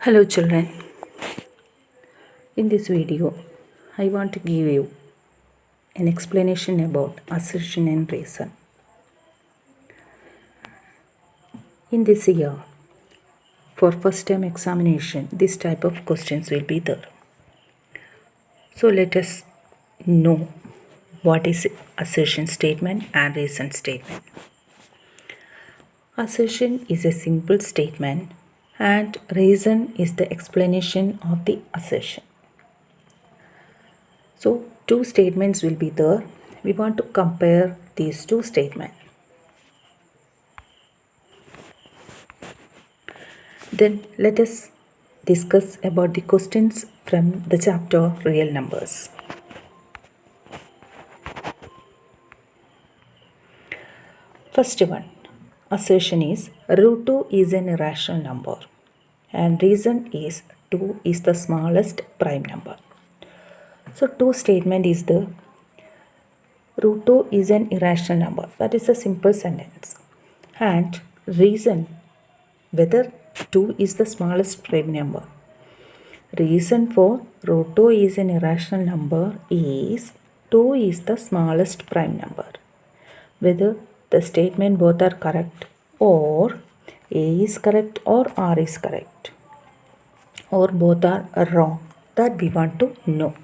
Hello children, in this video I want to give you an explanation about assertion and reason. In this year, for first term examination, this type of questions will be there. So let us know what is assertion statement and reason statement. Assertion is a simple statement and reason is the explanation of the assertion. So two statements will be there. We want to compare these two statements. Then let us discuss about the questions from the chapter Real Numbers. First one, assertion is root 2 is an irrational number and reason is 2 is the smallest prime number. So two statement is the root 2 is an irrational number. That is a simple sentence. And reason whether 2 is the smallest prime number. Reason for root 2 is an irrational number is 2 is the smallest prime number. Whether the statement both are correct or A is correct or R is correct or both are wrong, that we want to know.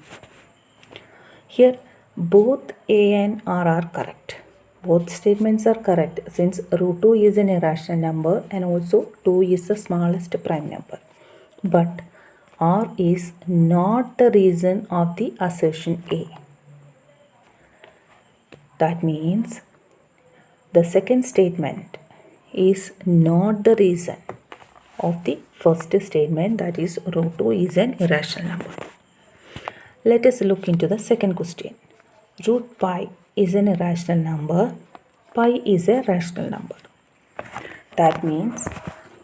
Here both A and R are correct. Both statements are correct since root 2 is an irrational number and also 2 is the smallest prime number. But R is not the reason of the assertion A. That means the second statement is not the reason of the first statement, that is root 2 is an irrational number. Let us look into the second question. Root pi is an irrational number. Pi is a rational number. That means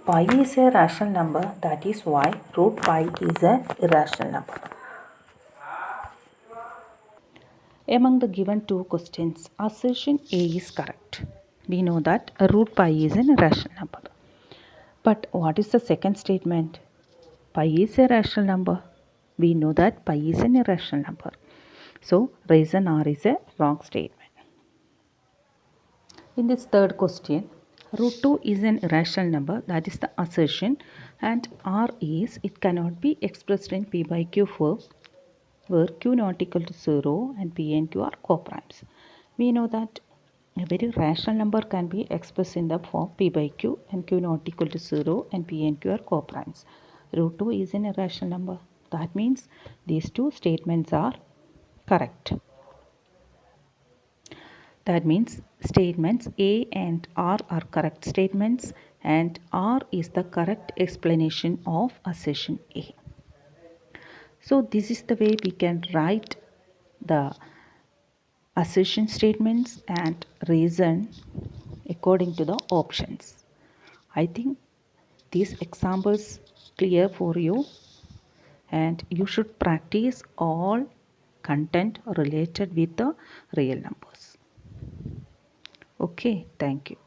pi is a rational number. That is why root pi is an irrational number. Among the given two questions, assertion A is correct. We know that root pi is an irrational number. But what is the second statement? Pi is a rational number. We know that pi is an irrational number. So, reason R is a wrong statement. In this third question, root 2 is an irrational number, that is the assertion, and R is it cannot be expressed in P by Q form where Q not equal to 0 and P and Q are coprimes. We know that a very rational number can be expressed in the form P by Q and Q not equal to 0 and P and Q are coprimes. Root 2 is an irrational number. That means these two statements are correct. That means statements A and R are correct statements and R is the correct explanation of assertion A. So this is the way we can write the assertion statements and reason according to the options. I think these examples clear for you and you should practice all content related with the real numbers. Okay, thank you.